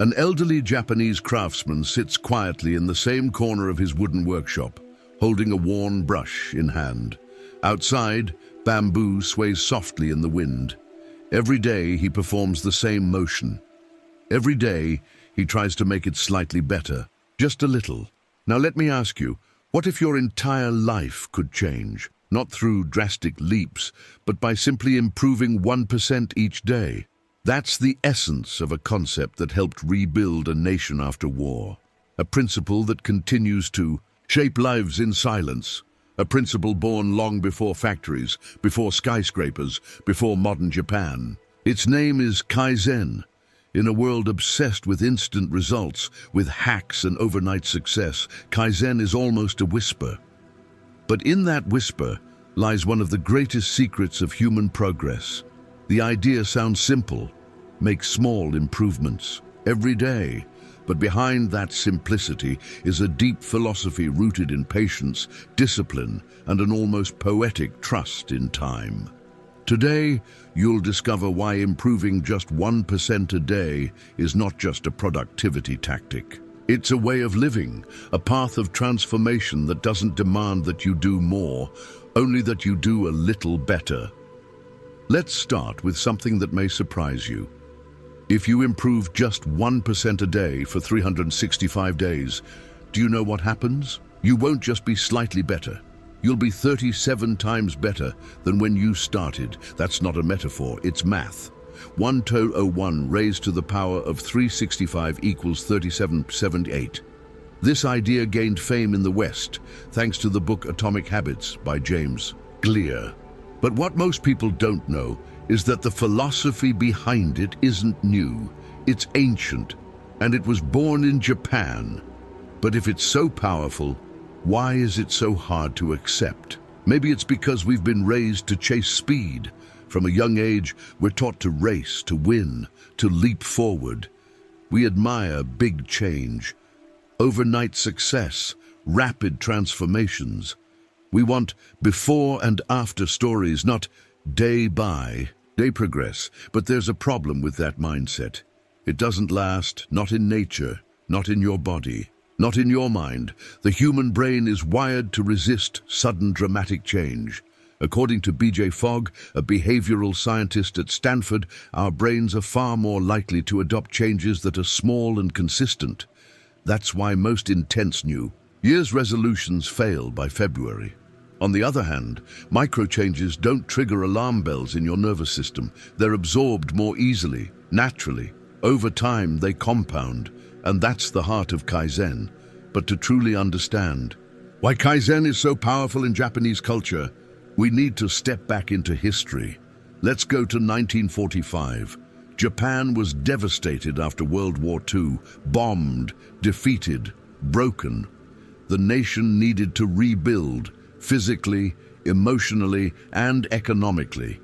An elderly Japanese craftsman sits quietly in the same corner of his wooden workshop, holding a worn brush in hand. Outside, bamboo sways softly in the wind. Every day he performs the same motion. Every day he tries to make it slightly better, just a little. Now let me ask you, what if your entire life could change? Not through drastic leaps, but by simply improving 1% each day. That's the essence of a concept that helped rebuild a nation after war. A principle that continues to shape lives in silence. A principle born long before factories, before skyscrapers, before modern Japan. Its name is Kaizen. In a world obsessed with instant results, with hacks and overnight success, Kaizen is almost a whisper. But in that whisper lies one of the greatest secrets of human progress. The idea sounds simple: make small improvements every day. But behind that simplicity is a deep philosophy rooted in patience, discipline, and an almost poetic trust in time. Today, you'll discover why improving just 1% a day is not just a productivity tactic. It's a way of living, a path of transformation that doesn't demand that you do more, only that you do a little better. Let's start with something that may surprise you. If you improve just 1% a day for 365 days, do you know what happens? You won't just be slightly better. You'll be 37 times better than when you started. That's not a metaphor, it's math. 1/1 raised to the power of 365 equals 3778. This idea gained fame in the West thanks to the book Atomic Habits by James Clear. But what most people don't know is that the philosophy behind it isn't new. It's ancient, and it was born in Japan. But if it's so powerful, why is it so hard to accept? Maybe it's because we've been raised to chase speed. From a young age, we're taught to race, to win, to leap forward. We admire big change, overnight success, rapid transformations. We want before and after stories, not day by day progress. But there's a problem with that mindset. It doesn't last, not in nature, not in your body, not in your mind. The human brain is wired to resist sudden dramatic change. According to B.J. Fogg, a behavioral scientist at Stanford, our brains are far more likely to adopt changes that are small and consistent. That's why most intense New Year's resolutions fail by February. On the other hand, micro-changes don't trigger alarm bells in your nervous system. They're absorbed more easily, naturally. Over time, they compound, and that's the heart of Kaizen. But to truly understand why Kaizen is so powerful in Japanese culture, we need to step back into history. Let's go to 1945. Japan was devastated after World War II, bombed, defeated, broken. The nation needed to rebuild, physically, emotionally, and economically.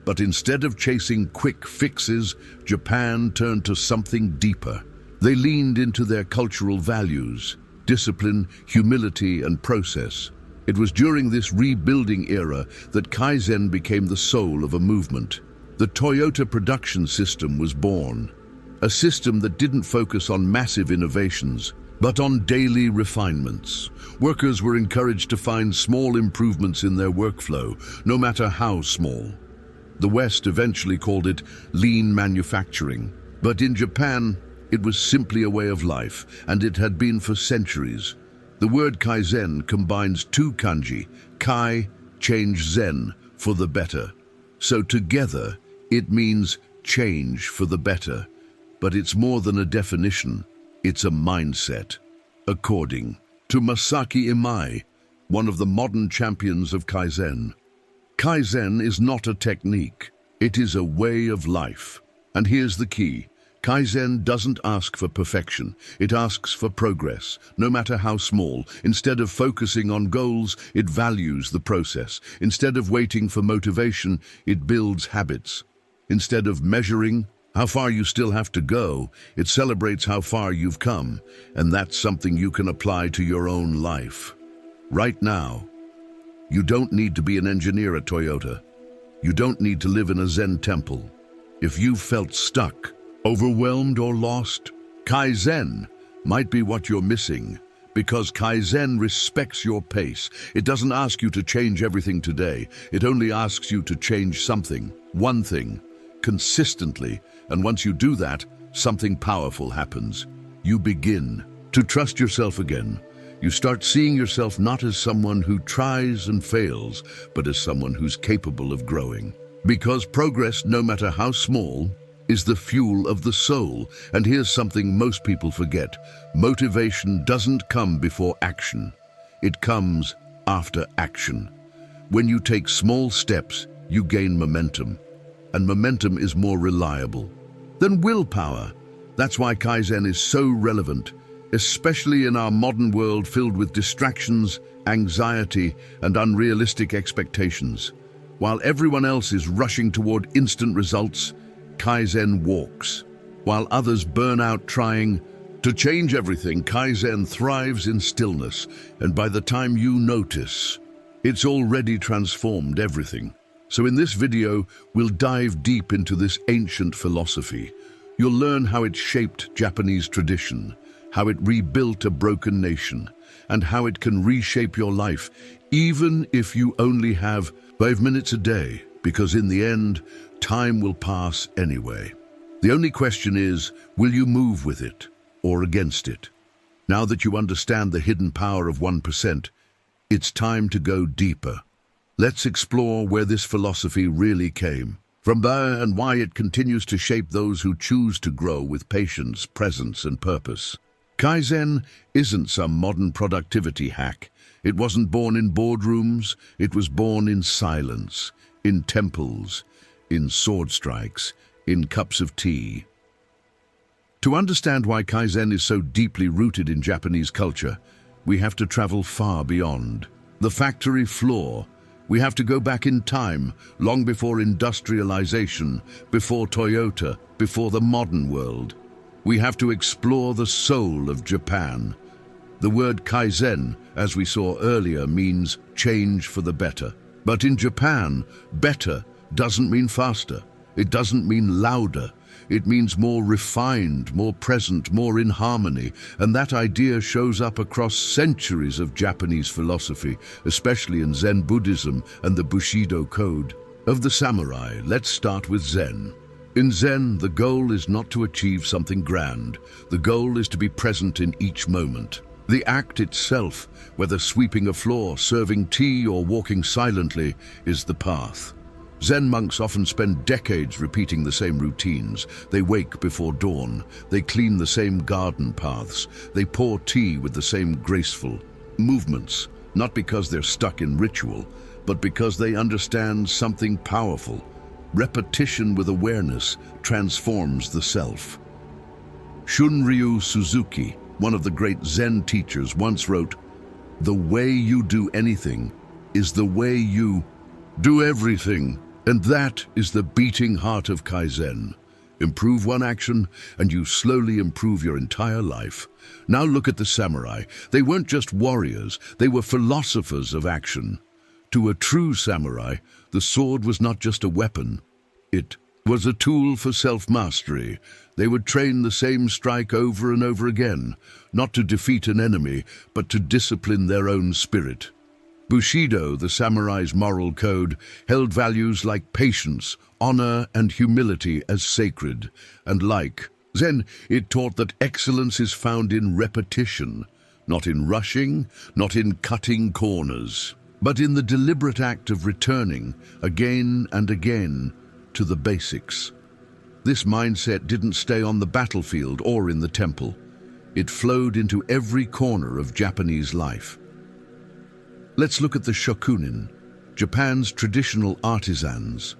But instead of chasing quick fixes, Japan turned to something deeper. They leaned into their cultural values: discipline, humility, and process. It was during this rebuilding era that Kaizen became the soul of a movement. The Toyota production system was born, a system that didn't focus on massive innovations, but on daily refinements. Workers were encouraged to find small improvements in their workflow, no matter how small. The West eventually called it lean manufacturing, but in Japan, it was simply a way of life, and it had been for centuries. The word Kaizen combines two kanji, kai, change, zen, for the better. So together, it means change for the better. But it's more than a definition, it's a mindset. According to Masaki Imai, one of the modern champions of Kaizen, Kaizen is not a technique, it is a way of life. And here's the key. Kaizen doesn't ask for perfection, it asks for progress, no matter how small. Instead of focusing on goals, it values the process. Instead of waiting for motivation, it builds habits. Instead of measuring how far you still have to go, it celebrates how far you've come, and that's something you can apply to your own life. Right now, you don't need to be an engineer at Toyota. You don't need to live in a Zen temple. If you've felt stuck, overwhelmed, or lost, Kaizen might be what you're missing, because Kaizen respects your pace. It doesn't ask you to change everything today. It only asks you to change something, one thing, consistently. And once you do that, something powerful happens. You begin to trust yourself again. You start seeing yourself not as someone who tries and fails, but as someone who's capable of growing. Because progress, no matter how small, is the fuel of the soul. And here's something most people forget. Motivation doesn't come before action. It comes after action. When you take small steps, you gain momentum. And momentum is more reliable than willpower. That's why Kaizen is so relevant, especially in our modern world filled with distractions, anxiety, and unrealistic expectations. While everyone else is rushing toward instant results, Kaizen walks. While others burn out trying to change everything, Kaizen thrives in stillness, and by the time you notice, it's already transformed everything. So in this video, we'll dive deep into this ancient philosophy. You'll learn how it shaped Japanese tradition, how it rebuilt a broken nation, and how it can reshape your life, even if you only have 5 minutes a day, because in the end, time will pass anyway. The only question is, will you move with it or against it? Now that you understand the hidden power of 1%, it's time to go deeper. Let's explore where this philosophy really came from there and why it continues to shape those who choose to grow with patience, presence, and purpose. Kaizen isn't some modern productivity hack. It wasn't born in boardrooms. It was born in silence, in temples, in sword strikes, in cups of tea. To understand why Kaizen is so deeply rooted in Japanese culture, we have to travel far beyond the factory floor. We have to go back in time, long before industrialization, before Toyota, before the modern world. We have to explore the soul of Japan. The word Kaizen, as we saw earlier, means change for the better. But in Japan, better doesn't mean faster. It doesn't mean louder. It means more refined, more present, more in harmony. And that idea shows up across centuries of Japanese philosophy, especially in Zen Buddhism and the Bushido Code. Of the samurai, let's start with Zen. In Zen, the goal is not to achieve something grand. The goal is to be present in each moment. The act itself, whether sweeping a floor, serving tea, or walking silently, is the path. Zen monks often spend decades repeating the same routines. They wake before dawn. They clean the same garden paths. They pour tea with the same graceful movements, not because they're stuck in ritual, but because they understand something powerful. Repetition with awareness transforms the self. Shunryu Suzuki, one of the great Zen teachers, once wrote, "The way you do anything is the way you do everything." And that is the beating heart of Kaizen. Improve one action, and you slowly improve your entire life. Now look at the samurai. They weren't just warriors, they were philosophers of action. To a true samurai, the sword was not just a weapon. It was a tool for self-mastery. They would train the same strike over and over again, not to defeat an enemy, but to discipline their own spirit. Bushido, the samurai's moral code, held values like patience, honor, and humility as sacred. And like Zen, it taught that excellence is found in repetition, not in rushing, not in cutting corners, but in the deliberate act of returning again and again to the basics. This mindset didn't stay on the battlefield or in the temple. It flowed into every corner of Japanese life. Let's look at the shokunin, Japan's traditional artisans.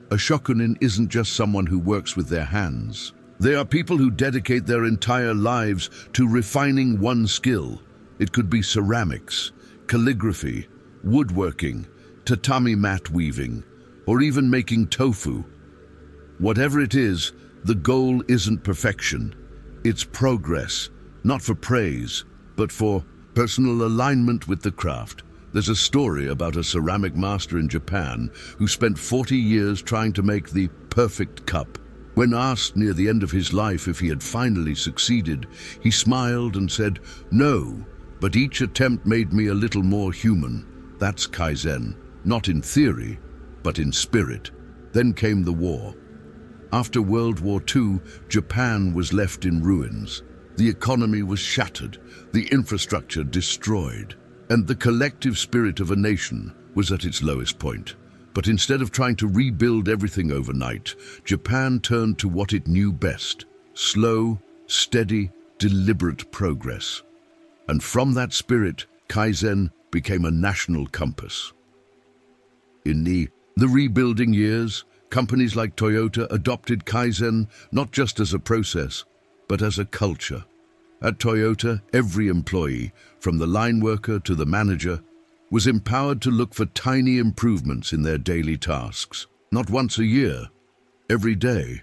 A shokunin isn't just someone who works with their hands. They are people who dedicate their entire lives to refining one skill. It could be ceramics, calligraphy, woodworking, tatami mat weaving, or even making tofu. Whatever it is, the goal isn't perfection. It's progress, not for praise, but for personal alignment with the craft. There's a story about a ceramic master in Japan who spent 40 years trying to make the perfect cup. When asked near the end of his life if he had finally succeeded, he smiled and said, "No, but each attempt made me a little more human." That's Kaizen, not in theory, but in spirit. Then came the war. After World War II, Japan was left in ruins. The economy was shattered, the infrastructure destroyed, and the collective spirit of a nation was at its lowest point. But instead of trying to rebuild everything overnight, Japan turned to what it knew best: slow, steady, deliberate progress. And from that spirit, Kaizen became a national compass. In the rebuilding years, companies like Toyota adopted Kaizen not just as a process, but as a culture. At Toyota, every employee, from the line worker to the manager, was empowered to look for tiny improvements in their daily tasks. Not once a year, every day.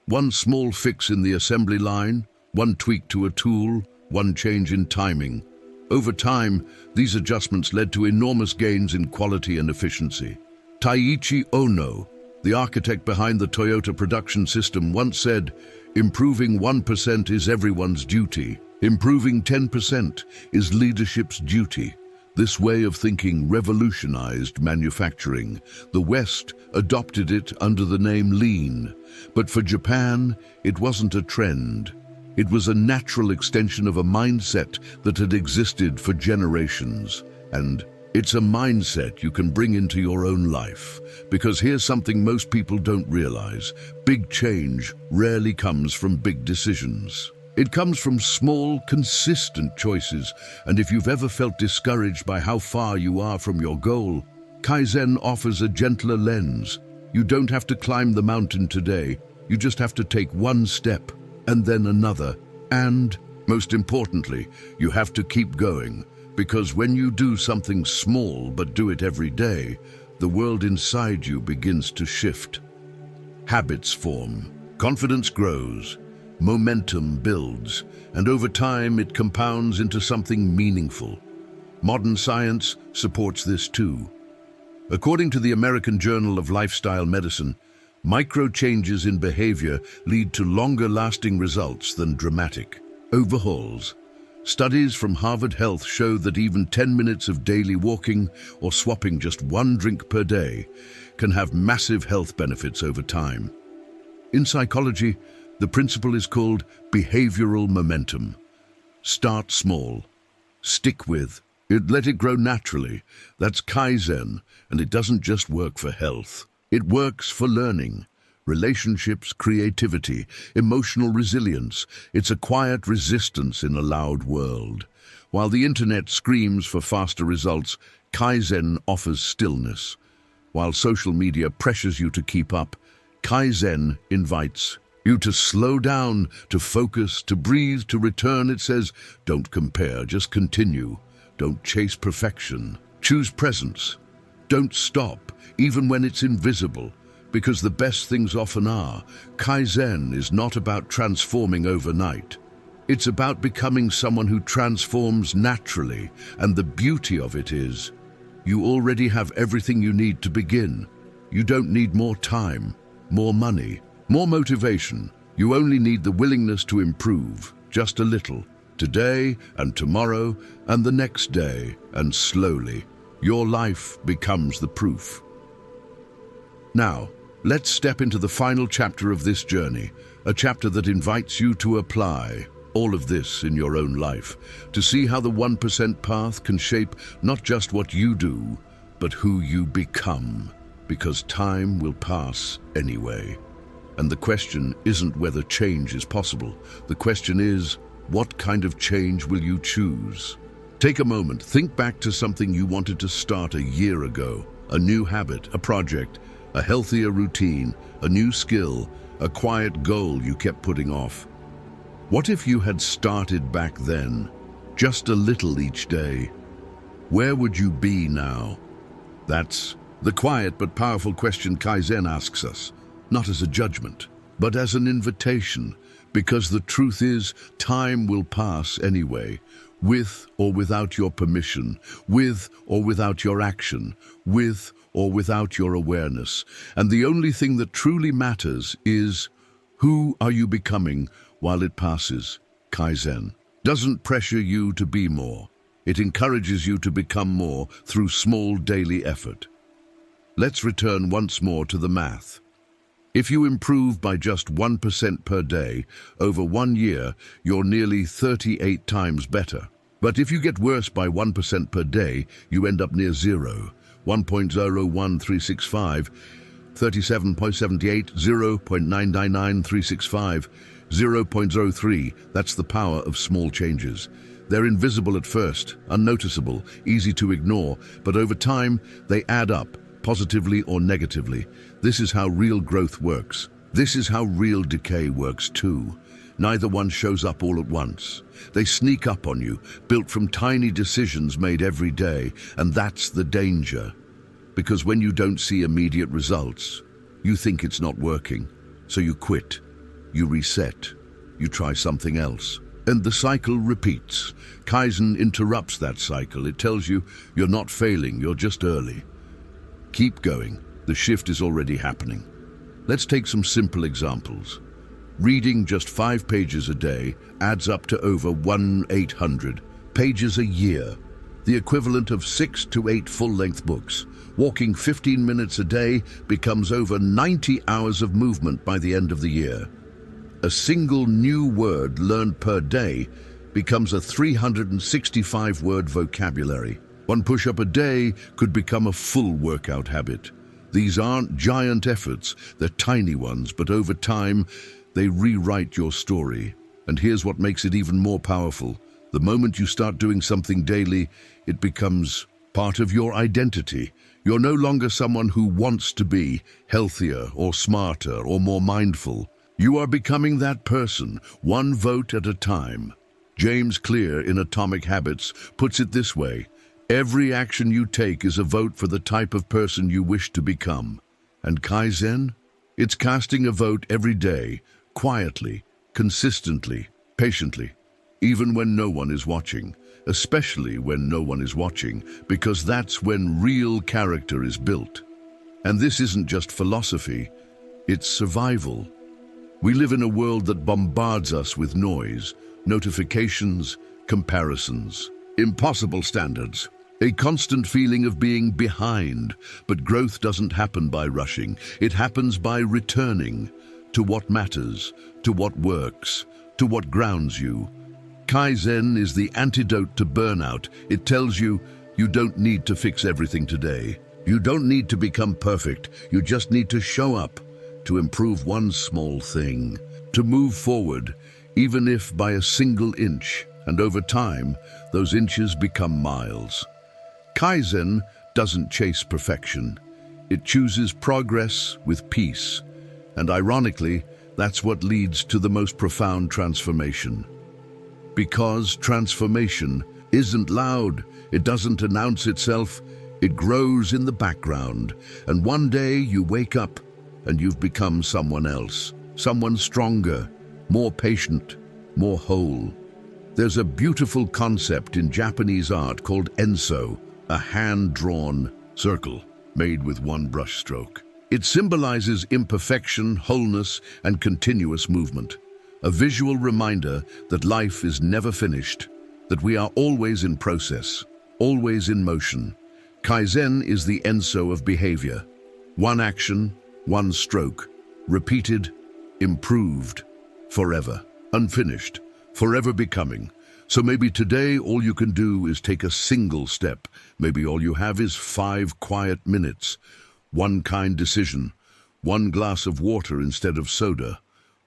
One small fix in the assembly line, one tweak to a tool, one change in timing. Over time, these adjustments led to enormous gains in quality and efficiency. Taiichi Ohno, the architect behind the Toyota production system, once said, "Improving 1% is everyone's duty. Improving 10% is leadership's duty." This way of thinking revolutionized manufacturing. The West adopted it under the name Lean. But for Japan, it wasn't a trend. It was a natural extension of a mindset that had existed for generations. And it's a mindset you can bring into your own life. Because here's something most people don't realize: big change rarely comes from big decisions. It comes from small, consistent choices. And if you've ever felt discouraged by how far you are from your goal, Kaizen offers a gentler lens. You don't have to climb the mountain today. You just have to take one step, and then another. And, most importantly, you have to keep going. Because when you do something small but do it every day, the world inside you begins to shift. Habits form, confidence grows, momentum builds, and over time it compounds into something meaningful. Modern science supports this too. According to the American Journal of Lifestyle Medicine, micro changes in behavior lead to longer-lasting results than dramatic overhauls. Studies from Harvard Health show that even 10 minutes of daily walking or swapping just one drink per day can have massive health benefits over time. In psychology, the principle is called behavioral momentum. Start small. Stick with it. Let it grow naturally. That's Kaizen, and it doesn't just work for health. It works for learning, relationships, creativity, emotional resilience. It's a quiet resistance in a loud world. While the internet screams for faster results, Kaizen offers stillness. While social media pressures you to keep up, Kaizen invites you to slow down, to focus, to breathe, to return. It says, don't compare, just continue. Don't chase perfection. Choose presence. Don't stop, even when it's invisible, because the best things often are. Kaizen is not about transforming overnight. It's about becoming someone who transforms naturally, and the beauty of it is, you already have everything you need to begin. You don't need more time, more money, more motivation. You only need the willingness to improve, just a little, today and tomorrow and the next day, and slowly, your life becomes the proof. Now, let's step into the final chapter of this journey, a chapter that invites you to apply all of this in your own life, to see how the 1% path can shape not just what you do, but who you become, because time will pass anyway. And the question isn't whether change is possible. The question is, what kind of change will you choose? Take a moment, think back to something you wanted to start a year ago, a new habit, a project, a healthier routine, a new skill, a quiet goal you kept putting off. What if you had started back then, just a little each day? Where would you be now? That's the quiet but powerful question Kaizen asks us, not as a judgment, but as an invitation, because the truth is, time will pass anyway, with or without your permission, with or without your action, with or without your awareness. And the only thing that truly matters is Who are you becoming while it passes? Kaizen doesn't pressure you to be more. It encourages you to become more through small daily effort. Let's return once more to the math. If you improve by just 1% per day, over 1 year, you're nearly 38 times better. But if you get worse by 1% per day, you end up near zero. 1.01365, 37.78, 0.999365, 0.03. That's the power of small changes. They're invisible at first, unnoticeable, easy to ignore, but over time, they add up, positively or negatively. This is how real growth works. This is how real decay works too. Neither one shows up all at once. They sneak up on you, built from tiny decisions made every day, and that's the danger. Because when you don't see immediate results, you think it's not working. So you quit, you reset, you try something else. And the cycle repeats. Kaizen interrupts that cycle. It tells you you're not failing, you're just early. Keep going. The shift is already happening. Let's take some simple examples. Reading just 5 pages a day adds up to over 1,800 pages a year, the equivalent of 6 to 8 full-length books. Walking 15 minutes a day becomes over 90 hours of movement by the end of the year. A single new word learned per day becomes a 365-word vocabulary. 1 push-up a day could become a full workout habit. These aren't giant efforts, they're tiny ones, but over time, they rewrite your story. And here's what makes it even more powerful. The moment you start doing something daily, it becomes part of your identity. You're no longer someone who wants to be healthier or smarter or more mindful. You are becoming that person, one vote at a time. James Clear in Atomic Habits puts it this way: every action you take is a vote for the type of person you wish to become. And Kaizen? It's casting a vote every day, quietly, consistently, patiently, even when no one is watching, especially when no one is watching, because that's when real character is built. And this isn't just philosophy, it's survival. We live in a world that bombards us with noise, notifications, comparisons, impossible standards, a constant feeling of being behind. But growth doesn't happen by rushing. It happens by returning to what matters, to what works, to what grounds you. Kaizen is the antidote to burnout. It tells you you don't need to fix everything today. You don't need to become perfect. You just need to show up, to improve one small thing, to move forward, even if by a single inch. And over time, those inches become miles. Kaizen doesn't chase perfection. It chooses progress with peace. And ironically, that's what leads to the most profound transformation. Because transformation isn't loud, it doesn't announce itself, it grows in the background. And one day you wake up and you've become someone else, someone stronger, more patient, more whole. There's a beautiful concept in Japanese art called enso, a hand-drawn circle made with one brush stroke. It symbolizes imperfection, wholeness, and continuous movement. A visual reminder that life is never finished, that we are always in process, always in motion. Kaizen is the enso of behavior. One action, one stroke, repeated, improved, forever, unfinished, forever becoming. So maybe today all you can do is take a single step. Maybe all you have is 5 quiet minutes, one kind decision, one glass of water instead of soda,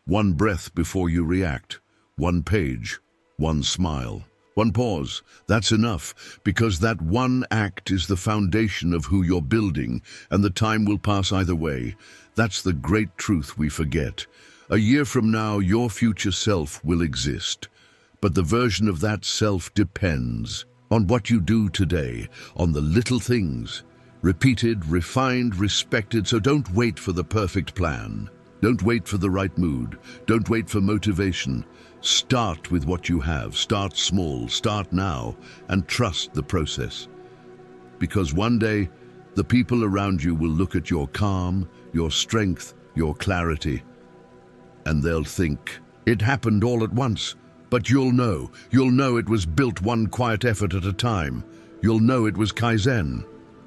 one breath before you react, one page, one smile, one pause. That's enough, because that one act is the foundation of who you're building, and the time will pass either way. That's the great truth we forget. A year from now, your future self will exist, but the version of that self depends on what you do today, on the little things, repeated, refined, respected. So don't wait for the perfect plan. Don't wait for the right mood. Don't wait for motivation. Start with what you have. Start small. Start now, and trust the process. Because one day, the people around you will look at your calm, your strength, your clarity, And they'll think, it happened all at once. But you'll know it was built one quiet effort at a time. You'll know it was Kaizen.